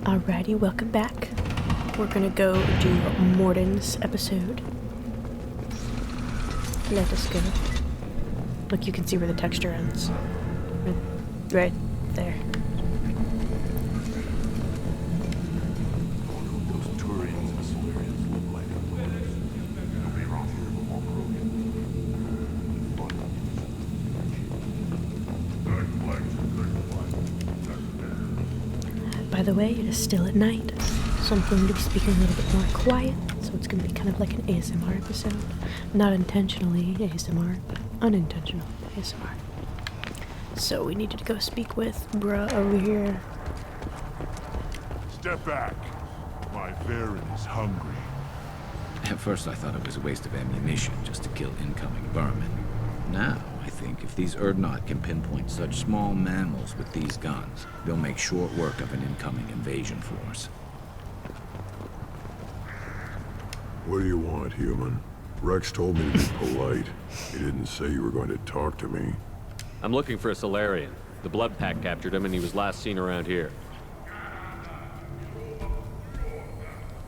Alrighty, welcome back. We're gonna go do Mordin's episode. Let us go. Look, you can see where the texture ends. Right there. Those Turians and Solarians look like nobody around here but more broken. By the way, it is still at night, so I'm going to be speaking a little bit more quiet, so it's going to be kind of like an ASMR episode. Not intentionally ASMR, but unintentional ASMR. So we needed to go speak with bruh over here. Step back. My Varen is hungry. At first I thought it was a waste of ammunition just to kill incoming vermin. Now, I think if these Urdnot can pinpoint such small mammals with these guns, they'll make short work of an incoming invasion force. What do you want, human? Rex told me to be polite. He didn't say you were going to talk to me. I'm looking for a Solarian. The Blood Pack captured him and he was last seen around here.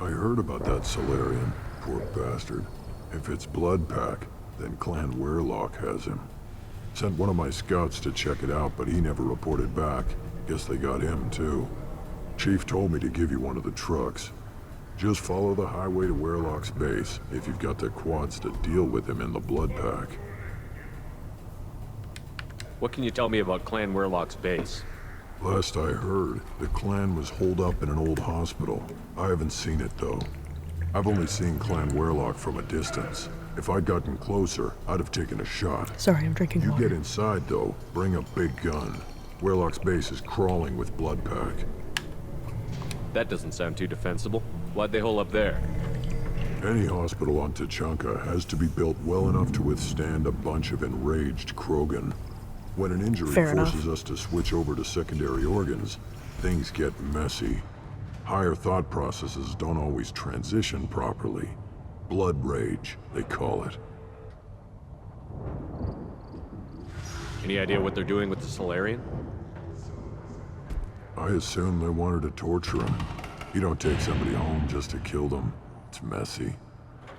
I heard about that Solarian. Poor bastard. If it's Blood Pack, then Clan Weirlock has him. Sent one of my scouts to check it out, but he never reported back. Guess they got him, too. Chief told me to give you one of the trucks. Just follow the highway to Weirlock's base, if you've got the quads to deal with him in the Blood Pack. What can you tell me about Clan Weirlock's base? Last I heard, the clan was holed up in an old hospital. I haven't seen it, though. I've only seen Clan Weirlock from a distance. If I'd gotten closer, I'd have taken a shot. Sorry, I'm drinking water. You get inside, though, bring a big gun. Weirlock's base is crawling with Blood Pack. That doesn't sound too defensible. Why'd they hole up there? Any hospital on Tuchanka has to be built well enough to withstand a bunch of enraged Krogan. When an injury forces us to switch over to secondary organs, things get messy. Higher thought processes don't always transition properly. Blood rage, they call it. Any idea what they're doing with the Solarian? I assume they wanted to torture him. You don't take somebody home just to kill them. It's messy.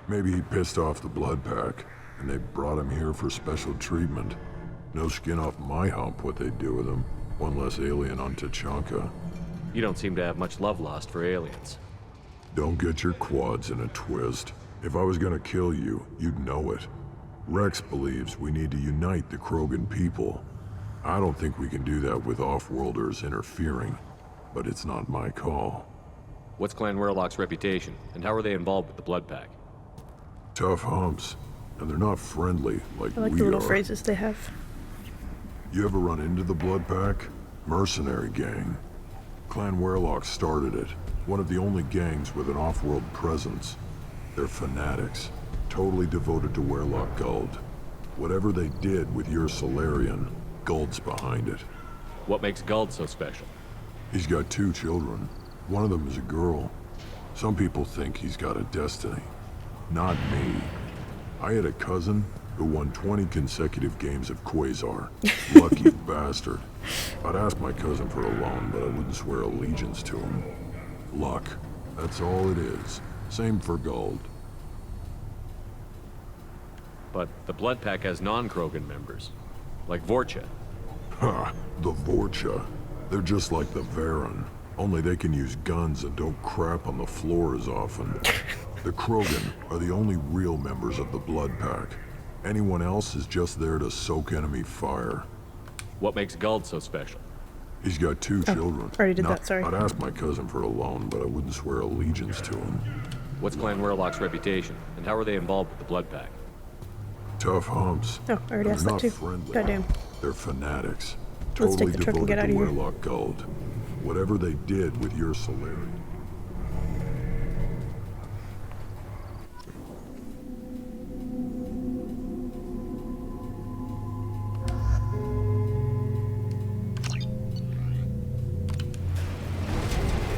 Maybe he pissed off the Blood Pack, and they brought him here for special treatment. No skin off my hump what they'd do with him. One less alien on Tuchanka. You don't seem to have much love lost for aliens. Don't get your quads in a twist. If I was gonna kill you, you'd know it. Rex believes we need to unite the Krogan people. I don't think we can do that with off-worlders interfering, but it's not my call. What's Clan Weirlock's reputation, and how are they involved with the Blood Pack? Tough humps, and they're not friendly like I like we the little are. phrases they have. You ever run into the Blood Pack? Mercenary gang. Clan Weirlock started it. One of the only gangs with an off-world presence. They're fanatics, totally devoted to Weirlock Guld. Whatever they did with your Solarian, Guld's behind it. What makes Guld so special? He's got 2 children. One of them is a girl. Some people think he's got a destiny. Not me. I had a cousin who won 20 consecutive games of Quasar. Lucky bastard. I'd ask my cousin for a loan, but I wouldn't swear allegiance to him. Luck. That's all it is. Same for Guld. But the Blood Pack has non-Krogan members, like Vorcha. Ha! The Vorcha. They're just like the Varen. Only they can use guns and don't crap on the floor as often. The Krogan are the only real members of the Blood Pack. Anyone else is just there to soak enemy fire. What makes Guld so special? He's got 2 children. Already did that, sorry. I'd ask my cousin for a loan, but I wouldn't swear allegiance to him. What's Clan Weirlock's reputation, and how are they involved with the Blood Pack? Tough humps. Oh, I already They're asked that not too. friendly. Goddamn. They're fanatics. Let's Totally take the truck and devoted get out to of here. Weirlock Guld. Whatever they did with your Solarian.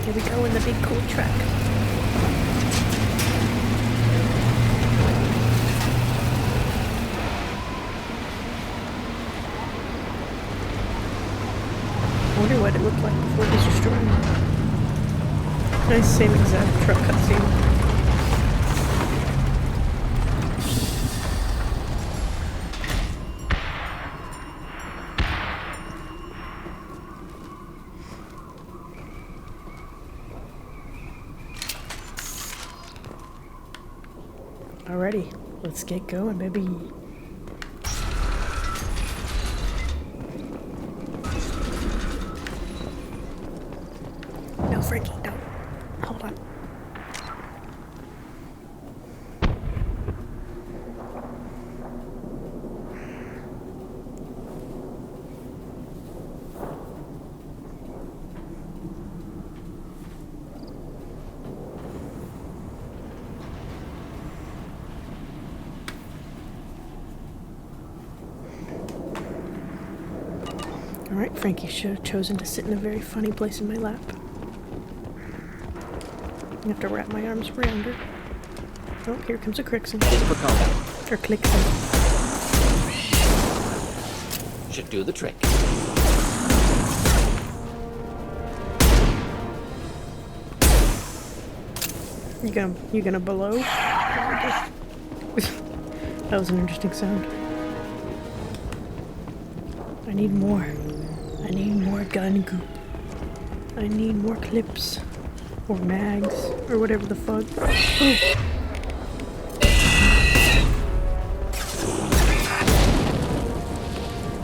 Here we go in the big cool truck. I wonder what it looked like before it was destroyed. Nice, same exact truck cutscene. Alrighty, let's get going, baby. No, Frankie, don't. Hold on. Alright, Frankie should have chosen to sit in a very funny place in my lap. I have to wrap my arms around her. Oh, here comes a Crixon. Or Clixon. Should do the trick. You gonna below? That was an interesting sound. I need more. I need more gun goop. I need more clips. Or mags. Or whatever the fuck. Oh.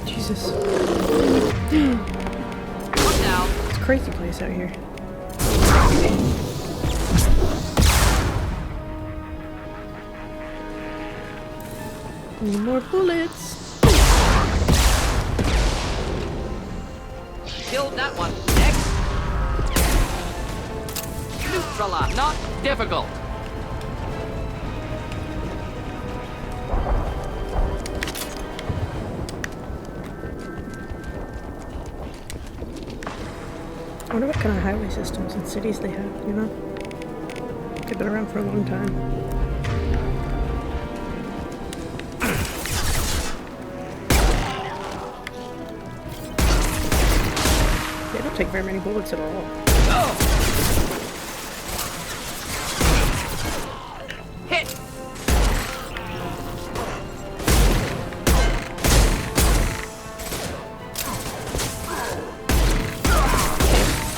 Jesus. It's a crazy place out here. Need more bullets. Killed that one. Next. Neutralize. Not difficult. I wonder what kind of highway systems and cities they have, you know? They've been around for a long time. They don't take very many bullets at all. Hit.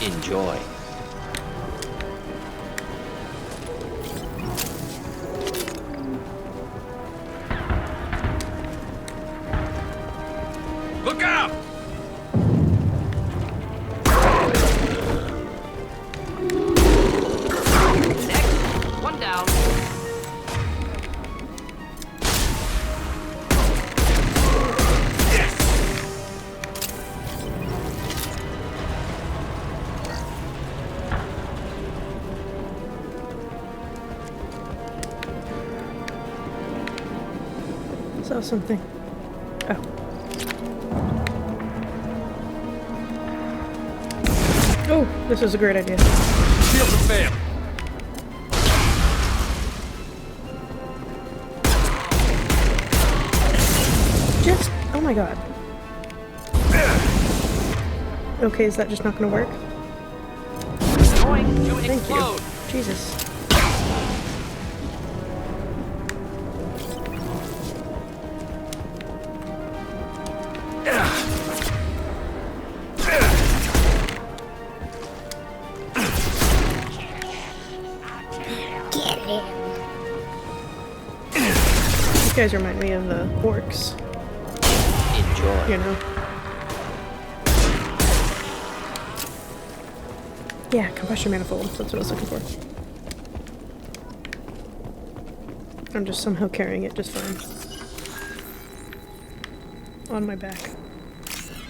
Enjoy. Look out! Next. One down. Saw something. Oh. Oh, this is a great idea. Shields have failed. Just, oh my god. Okay, is that just not gonna work? Going to Thank explode. you. Jesus. These guys remind me of the orcs, Enjoy. you know? Yeah, combustion manifolds, that's what I was looking for. I'm just somehow carrying it just fine. On my back.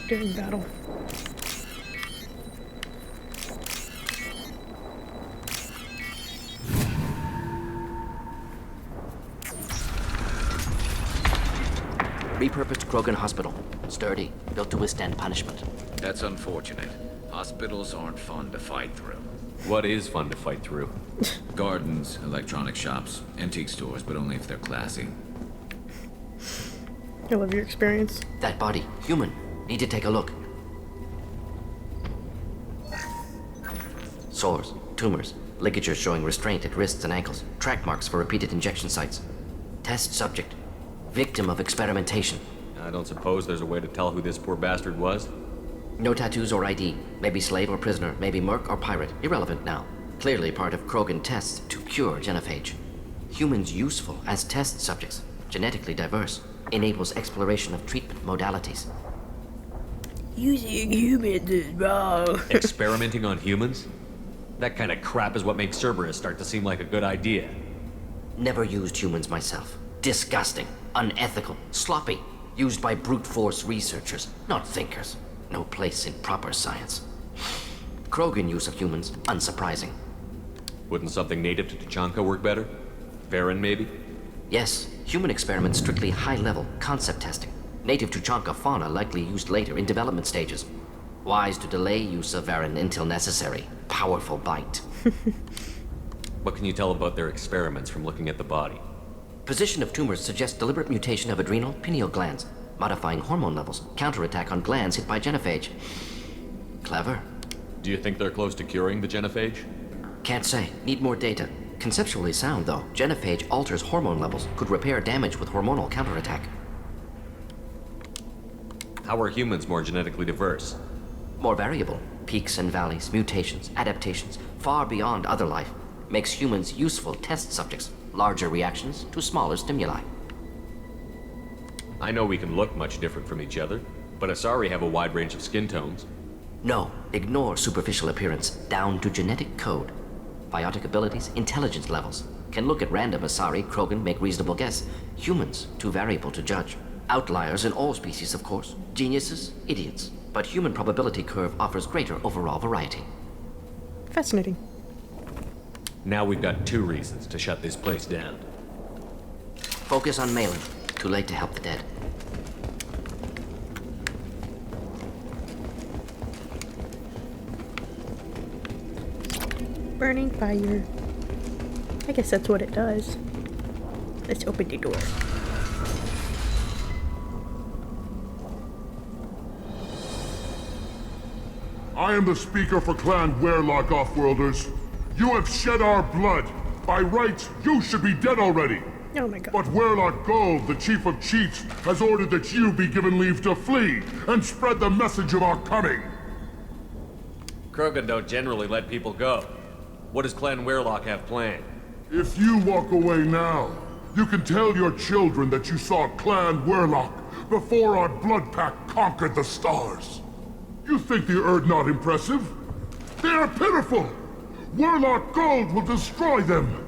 During battle. Repurposed Krogan Hospital. Sturdy, built to withstand punishment. That's unfortunate. Hospitals aren't fun to fight through. What is fun to fight through? Gardens, electronic shops, antique stores, but only if they're classy. I love your experience. That body, human. Need to take a look. Sores, tumors, Ligatures showing restraint at wrists and ankles. Track marks for repeated injection sites. Test subject. Victim of experimentation. I don't suppose there's a way to tell who this poor bastard was? No tattoos or ID. Maybe slave or prisoner. Maybe merc or pirate. Irrelevant now. Clearly part of Krogan tests to cure genophage. Humans useful as test subjects. Genetically diverse. Enables exploration of treatment modalities. Using humans is wrong. Experimenting on humans? That kind of crap is what makes Cerberus start to seem like a good idea. Never used humans myself. Disgusting. Unethical. Sloppy. Used by brute force researchers, not thinkers. No place in proper science. Krogan use of humans, unsurprising. Wouldn't something native to Tuchanka work better? Varen, maybe? Yes, human experiments strictly high-level, concept testing. Native Tuchanka fauna likely used later in development stages. Wise to delay use of Varen until necessary. Powerful bite. What can you tell about their experiments from looking at the body? Position of tumors suggests deliberate mutation of adrenal, pineal glands, modifying hormone levels, counterattack on glands hit by genophage. Clever. Do you think they're close to curing the genophage? Can't say. Need more data. Conceptually sound, though. Genophage alters hormone levels, could repair damage with hormonal counterattack. How are humans more genetically diverse? More variable. Peaks and valleys, mutations, adaptations, far beyond other life. Makes humans useful test subjects. Larger reactions to smaller stimuli. I know we can look much different from each other, but Asari have a wide range of skin tones. No, ignore superficial appearance, down to genetic code. Biotic abilities, intelligence levels. Can look at random Asari, Krogan, make reasonable guess. Humans, too variable to judge. Outliers in all species, of course. Geniuses, idiots. But human probability curve offers greater overall variety. Fascinating. Now we've got 2 reasons to shut this place down. Focus on Maelon. Too late to help the dead. Burning fire. I guess that's what it does. Let's open the door. I am the speaker for Clan Werlock, Offworlders. You have shed our blood. By rights, you should be dead already. Oh my god. But Werlock Gold, the Chief of Chiefs, has ordered that you be given leave to flee and spread the message of our coming. Krogan don't generally let people go. What does Clan Werlock have planned? If you walk away now, you can tell your children that you saw Clan Werlock before our blood pack conquered the stars. You think the Erd not impressive? They are pitiful! Werlock Gold will destroy them!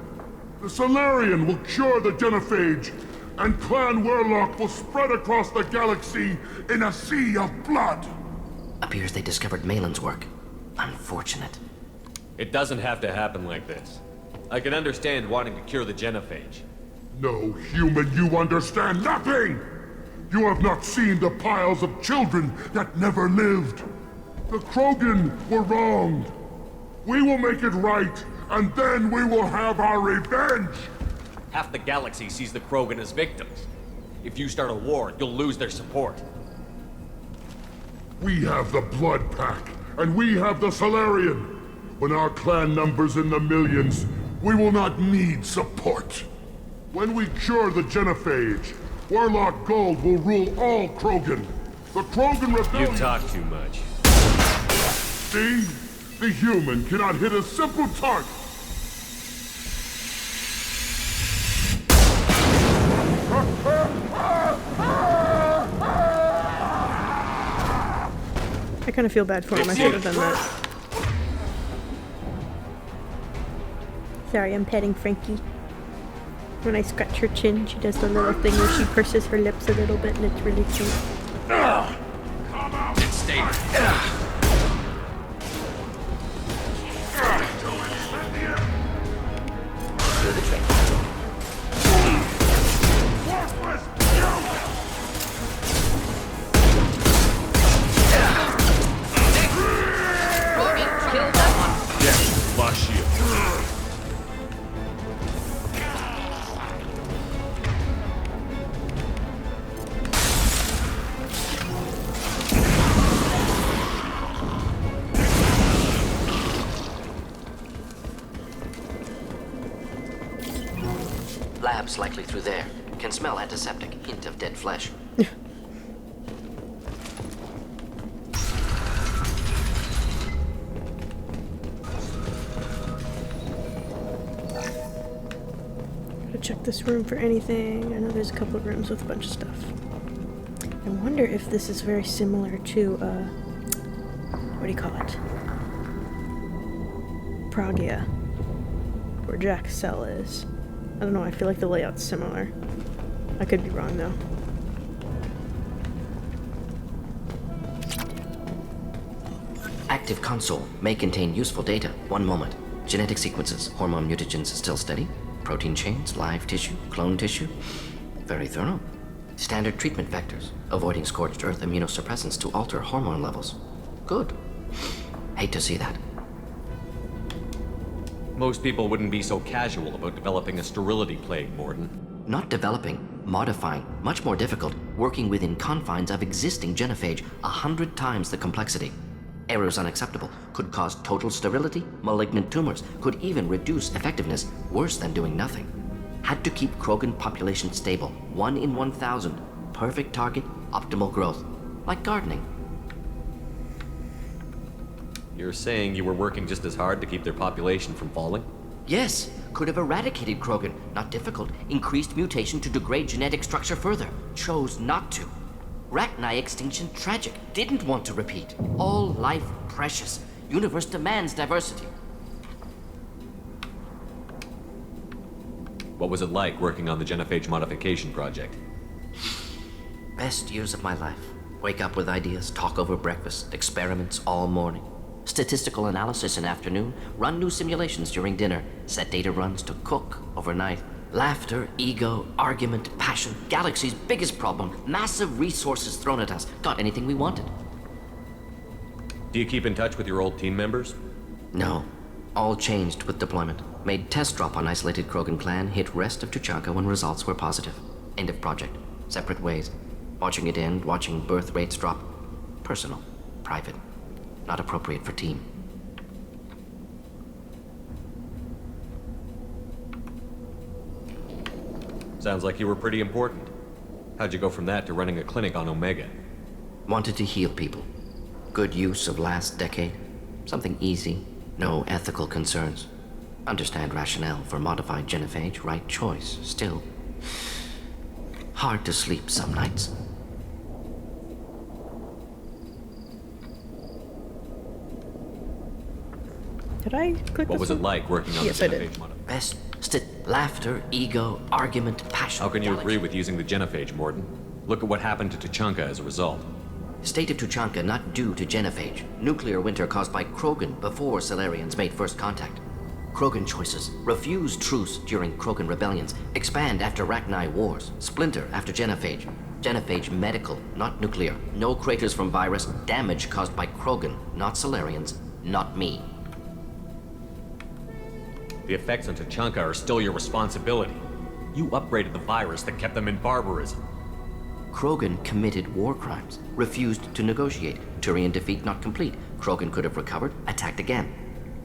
The Solarian will cure the genophage, and Clan Werlock will spread across the galaxy in a sea of blood! Appears they discovered Maelon's work. Unfortunate. It doesn't have to happen like this. I can understand wanting to cure the genophage. No human, you understand nothing! You have not seen the piles of children that never lived. The Krogan were wronged. We will make it right, and then we will have our revenge! Half the galaxy sees the Krogan as victims. If you start a war, you'll lose their support. We have the Blood Pack, and we have the Solarian. When our clan numbers in the millions, we will not need support. When we cure the genophage, Werlock Gold will rule all Krogan. The Krogan Rebellion... You talk too much. See? The human cannot hit a simple target. I kind of feel bad for him. I should have done that. Sorry, I'm petting Frankie. When I scratch her chin, she does the little thing where she purses her lips a little bit, and it's really cute. Stay. Do the trick. Mordin, kill that one. Yeah, lost shield. Lab's likely through there. Can smell antiseptic, hint of dead flesh. Gotta check this room for anything. I know there's a couple of rooms with a bunch of stuff. I wonder if this is very similar to, what do you call it? Pragia, where Jack's cell is. I don't know, I feel like the layout's similar. I could be wrong though. Active console may contain useful data. One moment. Genetic sequences, hormone mutagens still steady. Protein chains, live tissue, clone tissue. Very thorough. Standard treatment vectors, avoiding scorched earth immunosuppressants to alter hormone levels. Good. Hate to see that. Most people wouldn't be so casual about developing a sterility plague, Mordin. Not developing, modifying, much more difficult, working within confines of existing genophage, 100 times the complexity. Errors unacceptable, could cause total sterility, malignant tumors, could even reduce effectiveness, worse than doing nothing. Had to keep Krogan population stable, 1 in 1,000. Perfect target, optimal growth. Like gardening. You're saying you were working just as hard to keep their population from falling? Yes, could have eradicated Krogan. Not difficult. Increased mutation to degrade genetic structure further. Chose not to. Rachni extinction tragic. Didn't want to repeat. All life precious. Universe demands diversity. What was it like working on the genophage modification project? Best years of my life. Wake up with ideas, talk over breakfast, experiments all morning. Statistical analysis in afternoon, run new simulations during dinner, set data runs to cook overnight. Laughter, ego, argument, passion, galaxy's biggest problem, massive resources thrown at us. Got anything we wanted. Do you keep in touch with your old team members? No. All changed with deployment. Made test drop on isolated Krogan clan, hit rest of Tuchanka when results were positive. End of project. Separate ways. Watching it end, watching birth rates drop. Personal. Private. Not appropriate for team. Sounds like you were pretty important. How'd you go from that to running a clinic on Omega? Wanted to heal people. Good use of last decade. Something easy. No ethical concerns. Understand rationale for modified genophage, right choice. Still, hard to sleep some nights. Did I click What this was it one? like working on Yes, the I did. genophage modification? Laughter, ego, argument, passion. How can you galaxy. agree with using the genophage, Mordin? Look at what happened to Tuchanka as a result. State of Tuchanka not due to genophage. Nuclear winter caused by Krogan before Solarians made first contact. Krogan choices. Refuse truce during Krogan rebellions. Expand after Rachni wars. Splinter after genophage. Genophage medical, not nuclear. No craters from virus. Damage caused by Krogan, not Solarians, not me. The effects on Tuchanka are still your responsibility. You upgraded the virus that kept them in barbarism. Krogan committed war crimes. Refused to negotiate. Turian defeat not complete. Krogan could have recovered, attacked again.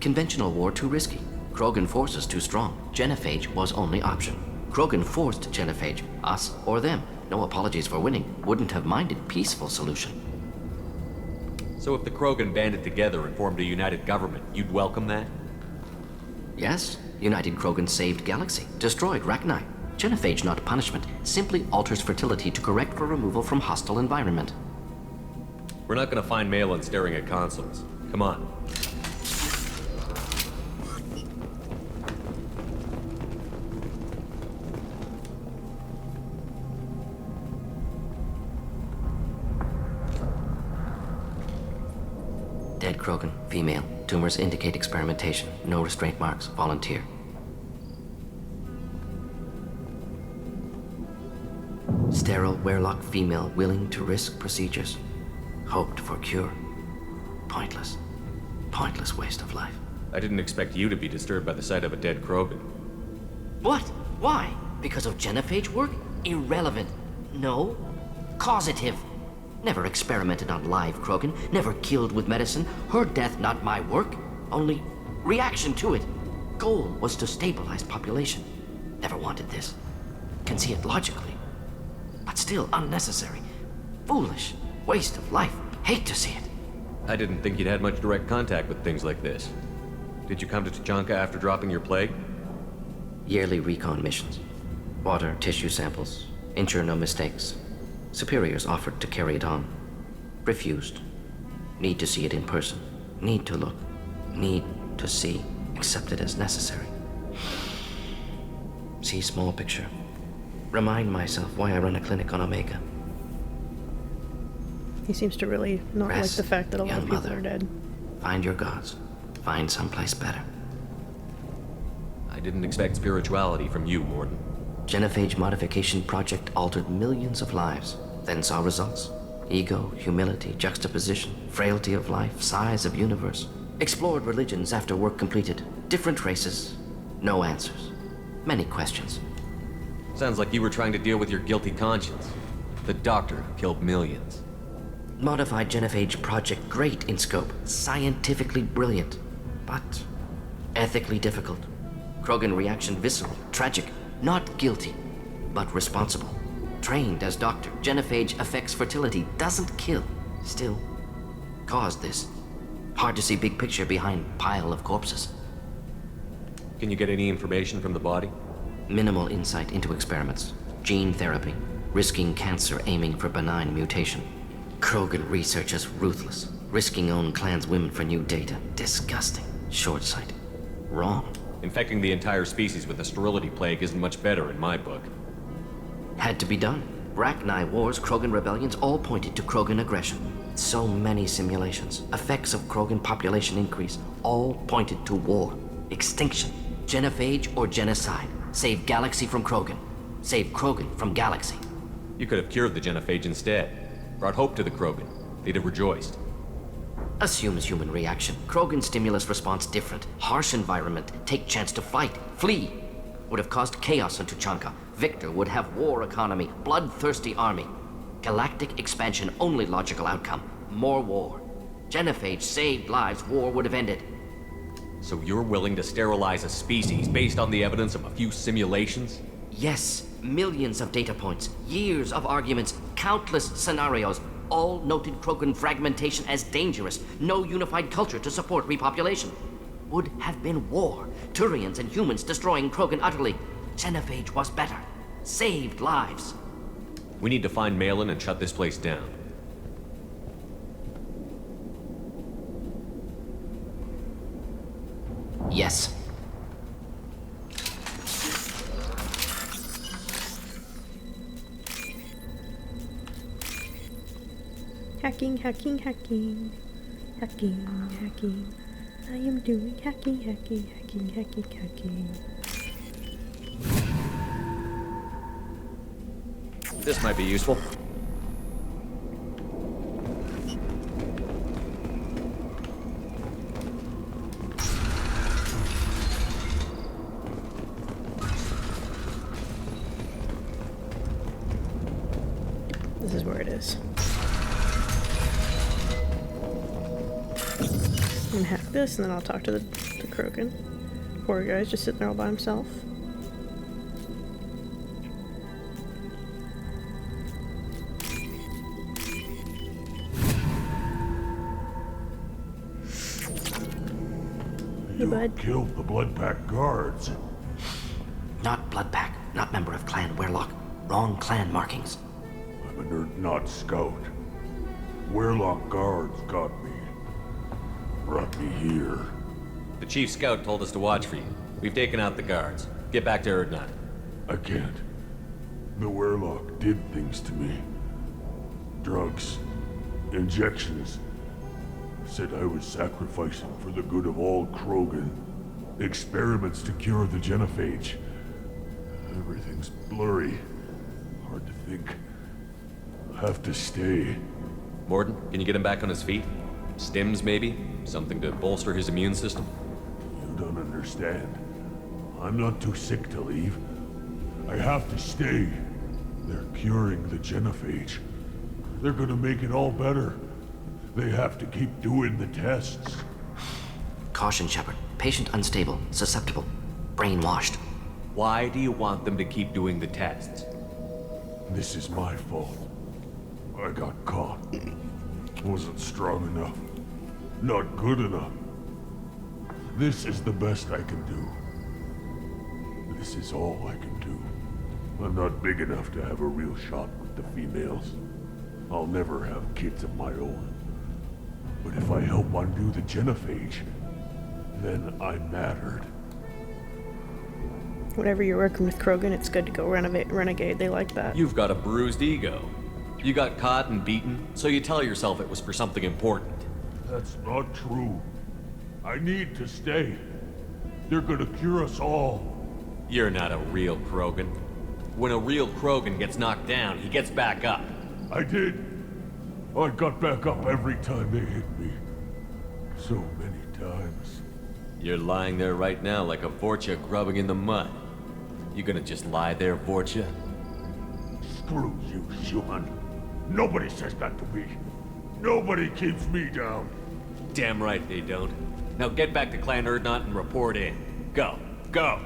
Conventional war too risky. Krogan forces too strong. Genophage was only option. Krogan forced genophage. Us or them. No apologies for winning. Wouldn't have minded peaceful solution. So if the Krogan banded together and formed a united government, you'd welcome that? Yes, United Krogan saved Galaxy. Destroyed Rachni. Genophage not punishment. Simply alters fertility to correct for removal from hostile environment. We're not gonna find Maelon staring at consoles. Come on. Dead Krogan, female. Tumors indicate experimentation. No restraint marks. Volunteer. Sterile Werelock female willing to risk procedures. Hoped for cure. Pointless. Pointless waste of life. I didn't expect you to be disturbed by the sight of a dead Krogan. What? Why? Because of genophage work? Irrelevant. No. Causative. Never experimented on live Krogan. Never killed with medicine. Her death not my work. Only reaction to it. Goal was to stabilize population. Never wanted this. can see it logically. But still unnecessary. Foolish. Waste of life. Hate to see it. I didn't think you'd had much direct contact with things like this. Did you come to Tachanka after dropping your plague? Yearly recon missions. Water, tissue samples. Ensure no mistakes. Superiors offered to carry it on. Refused. Need to see it in person. Need to look. Need to see. Accept it as necessary. See small picture. Remind myself why I run a clinic on Omega. He seems to really not like Rest, the fact that a lot young of people mother. are dead. Find your gods. Find someplace better. I didn't expect spirituality from you, Mordin. Genophage modification project altered millions of lives, then saw results. Ego, humility, juxtaposition, frailty of life, size of universe. Explored religions after work completed. Different races. No answers. Many questions. Sounds like you were trying to deal with your guilty conscience. The doctor who killed millions. Modified genophage project great in scope. Scientifically brilliant. But ethically difficult. Krogan reaction visceral, tragic. Not guilty, but responsible. Trained as doctor, genophage affects fertility, doesn't kill. Still, caused this. Hard to see big picture behind pile of corpses. Can you get any information from the body? Minimal insight into experiments. Gene therapy. Risking cancer aiming for benign mutation. Krogan researchers ruthless. Risking own clan's women for new data. Disgusting. Short-sighted. Wrong. Infecting the entire species with a sterility plague isn't much better in my book. Had to be done. Rachni wars, Krogan rebellions, all pointed to Krogan aggression. So many simulations. Effects of Krogan population increase, all pointed to war. Extinction. Genophage or genocide. Save galaxy from Krogan. Save Krogan from galaxy. You could have cured the genophage instead. Brought hope to the Krogan. They'd have rejoiced. Assumes human reaction. Krogan stimulus response different. Harsh environment. Take chance to fight. Flee. Would have caused chaos in Tachanka. Victor would have war economy. Bloodthirsty army. Galactic expansion only logical outcome. More war. Genophage saved lives. War would have ended. So you're willing to sterilize a species based on the evidence of a few simulations? Yes. Millions of data points. Years of arguments. Countless scenarios. All noted Krogan fragmentation as dangerous. No unified culture to support repopulation. Would have been war. Turians and humans destroying Krogan utterly. Genophage was better. Saved lives. We need to find Maelon and shut this place down. Yes. Hacking, hacking, hacking. Hacking, hacking. I am doing hacking, hacking, hacking, hacking, hacking. This might be useful. This is where it is. I'm gonna hack this and then I'll talk to the Krogan. Poor guy's just sitting there all by himself. You bud. killed the Bloodpack guards. Not Bloodpack. Not member of Clan Werlock. Wrong clan markings. I'm a nerd, not scout. Werlock guards got me. Brought me here. The chief scout told us to watch for you. We've taken out the guards. Get back to Erdnot. I can't. The Werlock did things to me. Drugs. Injections. Said I was sacrificing for the good of all Krogan. Experiments to cure the genophage. Everything's blurry. Hard to think. I have to stay. Mordin, can you get him back on his feet? Stims, maybe? Something to bolster his immune system? You don't understand. I'm not too sick to leave. I have to stay. They're curing the genophage. They're gonna make it all better. They have to keep doing the tests. Caution, Shepard. Patient unstable. Susceptible. Brainwashed. Why do you want them to keep doing the tests? This is my fault. I got caught. Wasn't strong enough. Not good enough. This is the best I can do. This is all I can do. I'm not big enough to have a real shot with the females. I'll never have kids of my own. But if I help undo the genophage, then I mattered. Whenever you're working with Krogan, it's good to go renegade. They like that. You've got a bruised ego. You got caught and beaten, so you tell yourself it was for something important. That's not true. I need to stay. They're gonna cure us all. You're not a real Krogan. When a real Krogan gets knocked down, he gets back up. I did. I got back up every time they hit me. So many times. You're lying there right now like a Vorcha grubbing in the mud. You gonna just lie there, Vorcha? Screw you, human. Nobody says that to me. Nobody keeps me down. Damn right they don't. Now get back to Clan Urdnot and report in. Go. Go!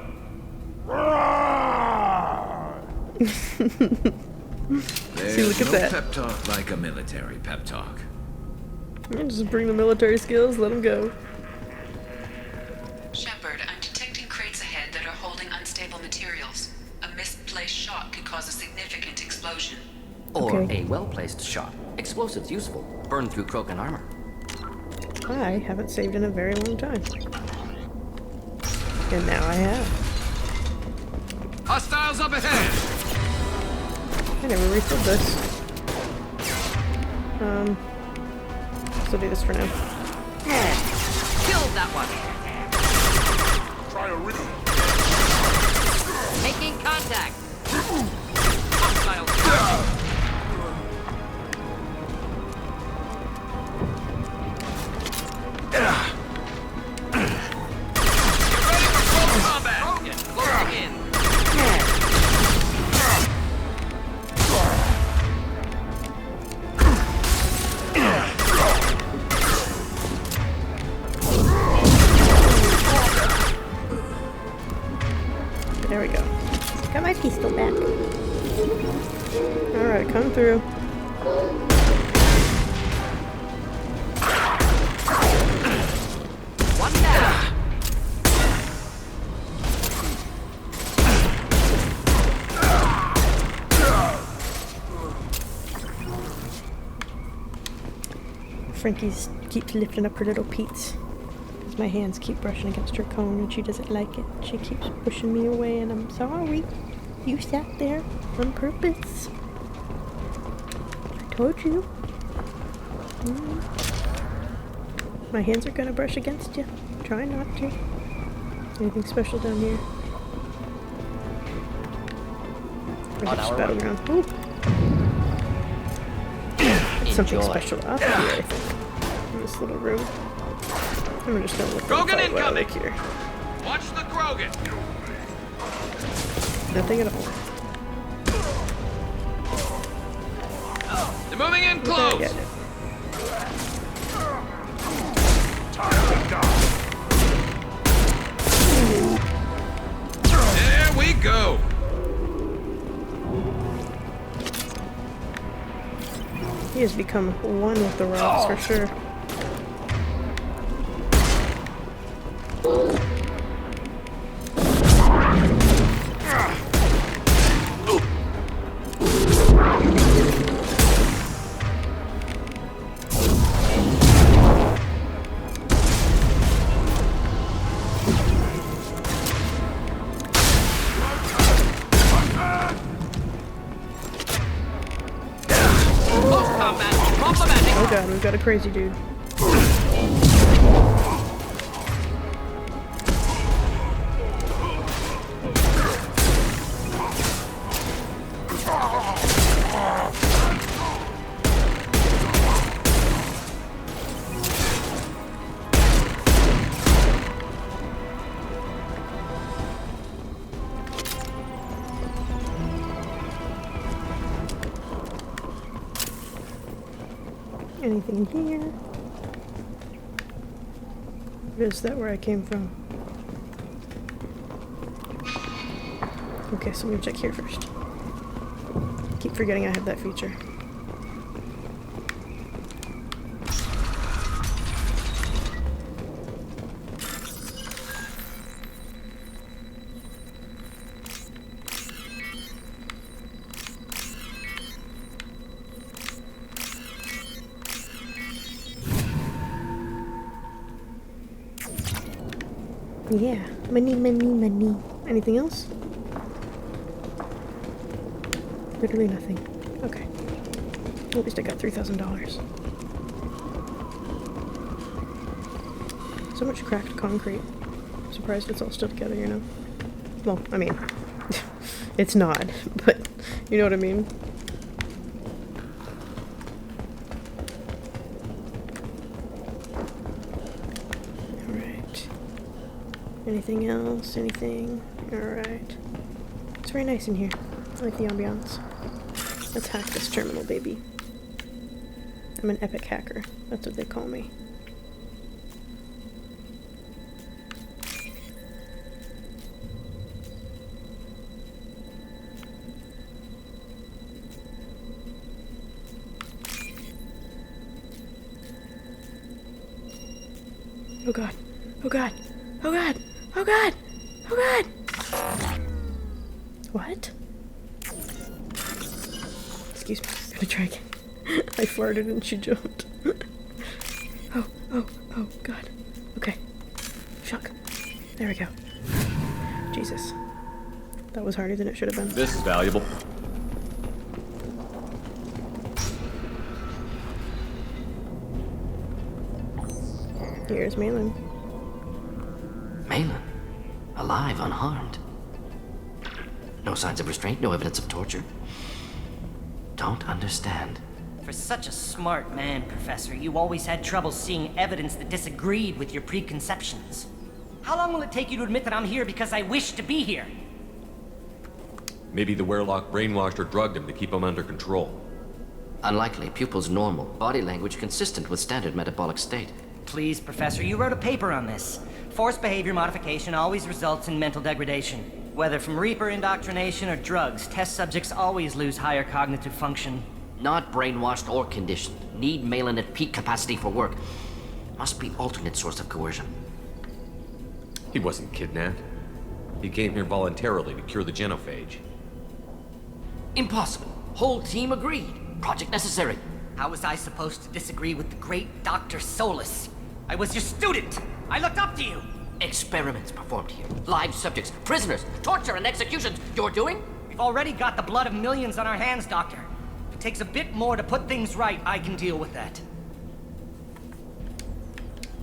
There's look at no that. pep talk like a military pep talk. Yeah, just bring the military skills, let them go. Shepard, I'm detecting crates ahead that are holding unstable materials. A misplaced shot could cause a significant explosion. Or Okay. a well-placed shot. Explosives useful. Burn through Krogan armor. I haven't saved in a very long time. And now I have. Hostiles up ahead! I never refilled this. Still do this for now. Killed that one. Try a real. Making contact. Hostiles. Ready for close combat. Get closing in. There we go. Got my pistol back. Alright, come through. One down. Frankie's keeps lifting up her little peats. As my hands keep brushing against her cone and she doesn't like it. She keeps pushing me away and I'm sorry. You sat there on purpose. I told you. My hands are gonna brush against you. Try not to. Anything special down here? Or On just our battleground? Ooh. Something Enjoy. special up here, I think. In this little room. I'm just gonna look Krogan at while I incoming! look here. Watch the Krogan. Nothing at all. They're moving in Yeah, close. yeah, There we go. He has become one with the rocks for sure. Close combat. Complimenting. Oh god, we've got a crazy dude. Anything here? Is that where I came from? Okay, so I'm gonna check here first. Keep forgetting I have that feature. Yeah, money, money, money. Anything else? Literally nothing. Okay. At least I got $3,000. So much cracked concrete. I'm surprised it's all still together, you know? Well, I mean, it's not, but you know what I mean? Alright. Anything else? Anything? Alright. It's very nice in here. I like the ambiance. Let's hack this terminal, baby. I'm an epic hacker. That's what they call me. Oh god. Oh god. Oh god. Oh god. Oh god. What? Excuse me. I'm gonna try again. I farted and she jumped. Oh god. Okay. Shock. There we go. Jesus. That was harder than it should have been. This is valuable. Here's Maelon. Maelon, alive, unharmed. No signs of restraint, no evidence of torture. Don't understand. For such a smart man, Professor, you always had trouble seeing evidence that disagreed with your preconceptions. How long will it take you to admit that I'm here because I wish to be here? Maybe the Werelock brainwashed or drugged him to keep him under control. Unlikely. Pupil's normal. Body language consistent with standard metabolic state. Please, Professor, you wrote a paper on this. Forced behavior modification always results in mental degradation. Whether from Reaper indoctrination or drugs, test subjects always lose higher cognitive function. Not brainwashed or conditioned. Need Maelon at peak capacity for work. Must be alternate source of coercion. He wasn't kidnapped. He came here voluntarily to cure the genophage. Impossible. Whole team agreed. Project necessary. How was I supposed to disagree with the great Dr. Solus? I was your student. I looked up to you. Experiments performed here. Live subjects, prisoners, torture and executions. You're doing? We've already got the blood of millions on our hands, Doctor. If it takes a bit more to put things right, I can deal with that.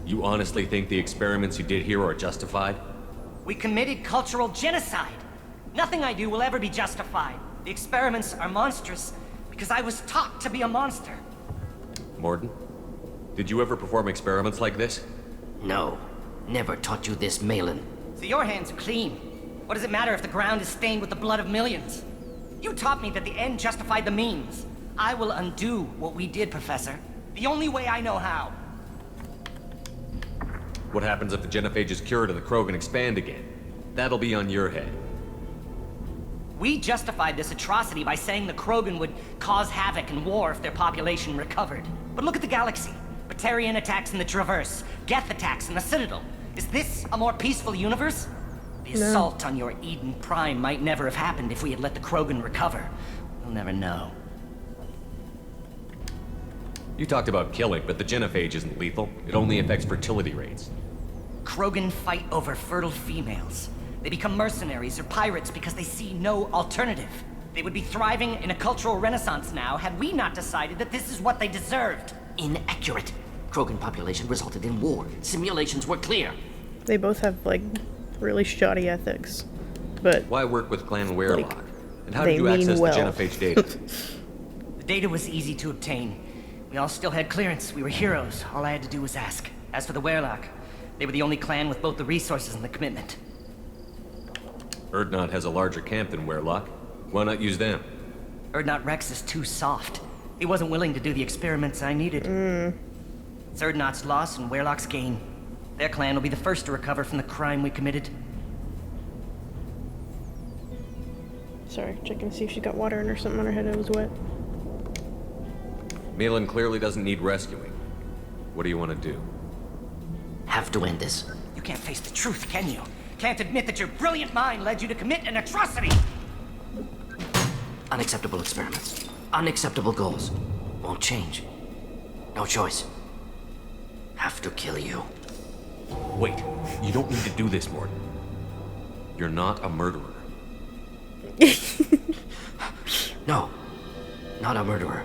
You honestly think the experiments you did here are justified? We committed cultural genocide. Nothing I do will ever be justified. The experiments are monstrous because I was taught to be a monster. Mordin, did you ever perform experiments like this? No. Never taught you this, Maelon. So your hands are clean. What does it matter if the ground is stained with the blood of millions? You taught me that the end justified the means. I will undo what we did, Professor. The only way I know how. What happens if the genophage is cured and the Krogan expand again? That'll be on your head. We justified this atrocity by saying the Krogan would cause havoc and war if their population recovered. But look at the galaxy. Batarian attacks in the Traverse, Geth attacks in the Citadel. Is this a more peaceful universe? The assault on your Eden Prime might never have happened if we had let the Krogan recover. We'll never know. You talked about killing, but the genophage isn't lethal. It only affects fertility rates. Krogan fight over fertile females. They become mercenaries or pirates because they see no alternative. They would be thriving in a cultural renaissance now had we not decided that this is what they deserved. Inaccurate. Krogan population resulted in war. Simulations were clear. They both have, like, really shoddy ethics. But Why work with Clan Werelock? Like, And how they did you mean access well. the genophage data? The data was easy to obtain. We all still had clearance. We were heroes. All I had to do was ask. As for the Werelock, they were the only clan with both the resources and the commitment. Urdnot has a larger camp than Werelock. Why not use them? Urdnot Rex is too soft. He wasn't willing to do the experiments I needed. It's Urdnot's loss and Werelock's gain. Their clan will be the first to recover from the crime we committed. Sorry, checking to see if she got water in or something on her head that was wet. Maelon clearly doesn't need rescuing. What do you want to do? Have to end this. You can't face the truth, can you? Can't admit that your brilliant mind led you to commit an atrocity! Unacceptable experiments. Unacceptable goals. Won't change. No choice. Have to kill you. Wait, you don't need to do this, Mordin. You're not a murderer. No. Not a murderer.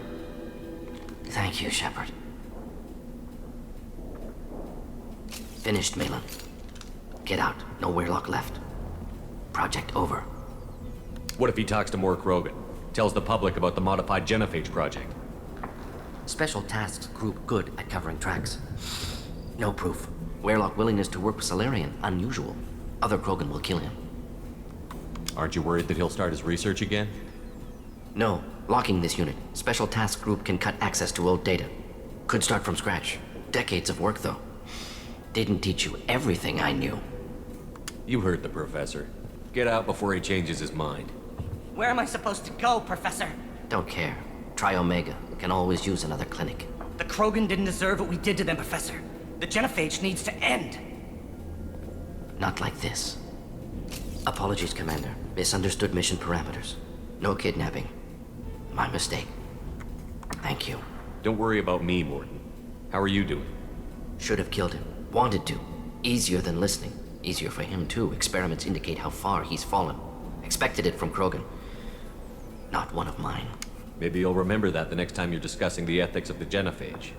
Thank you, Shepard. Finished, Maelon. Get out. No Weirlock left. Project over. What if he talks to more Krogan? Tells the public about the modified genophage project? Special tasks group good at covering tracks. No proof. Weirlock willingness to work with Salarian, unusual. Other Krogan will kill him. Aren't you worried that he'll start his research again? No. Locking this unit. Special task group can cut access to old data. Could start from scratch. Decades of work, though. Didn't teach you everything I knew. You heard the professor. Get out before he changes his mind. Where am I supposed to go, Professor? Don't care. Try Omega. Can always use another clinic. The Krogan didn't deserve what we did to them, Professor. The genophage needs to end. Not like this. Apologies, Commander. Misunderstood mission parameters. No kidnapping. My mistake. Thank you. Don't worry about me, Mordin. How are you doing? Should have killed him. Wanted to. Easier than listening. Easier for him, too. Experiments indicate how far he's fallen. Expected it from Krogan. Not one of mine. Maybe you'll remember that the next time you're discussing the ethics of the genophage.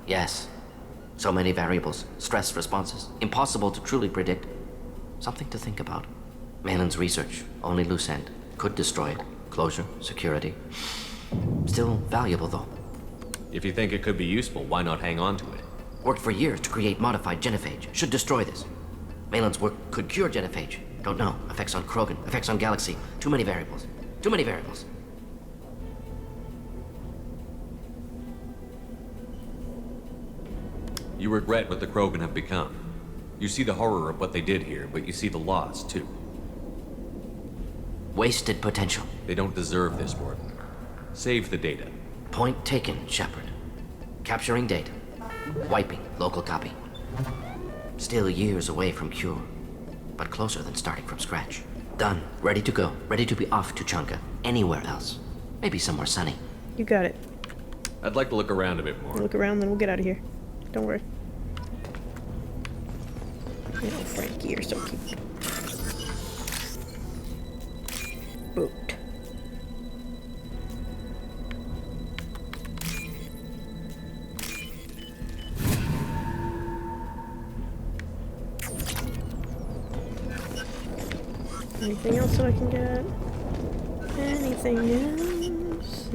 Yes. So many variables. Stress responses. Impossible to truly predict. Something to think about. Maelon's research. Only loose end. Could destroy it. Closure. Security. Still valuable, though. If you think it could be useful, why not hang on to it? Worked for years to create modified genophage. Should destroy this. Maelon's work could cure genophage. Don't know. Effects on Krogan. Effects on Galaxy. Too many variables. Too many variables. You regret what the Krogan have become. You see the horror of what they did here, but you see the loss, too. Wasted potential. They don't deserve this, Mordin. Save the data. Point taken, Shepard. Capturing data. Wiping local copy. Still years away from cure, but closer than starting from scratch. Done. Ready to go. Ready to be off to Chunka. Anywhere else. Maybe somewhere sunny. You got it. I'd like to look around a bit more. Look around, then we'll get out of here. Don't worry. You know, Frankie, you're so cute. Boot. Anything else that I can get? Anything else?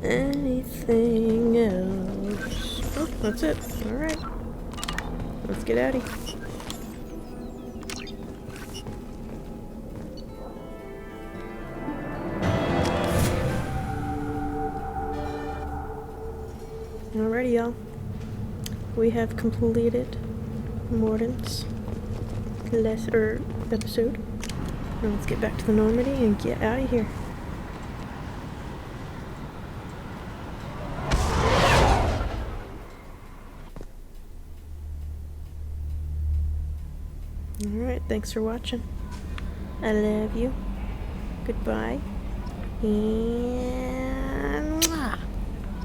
Anything else? Oh, that's it. Alright. Let's get out of here. Alrighty, y'all. We have completed Mordin's episode. Now let's get back to the Normandy and get out of here. Alright, thanks for watching. I love you. Goodbye. And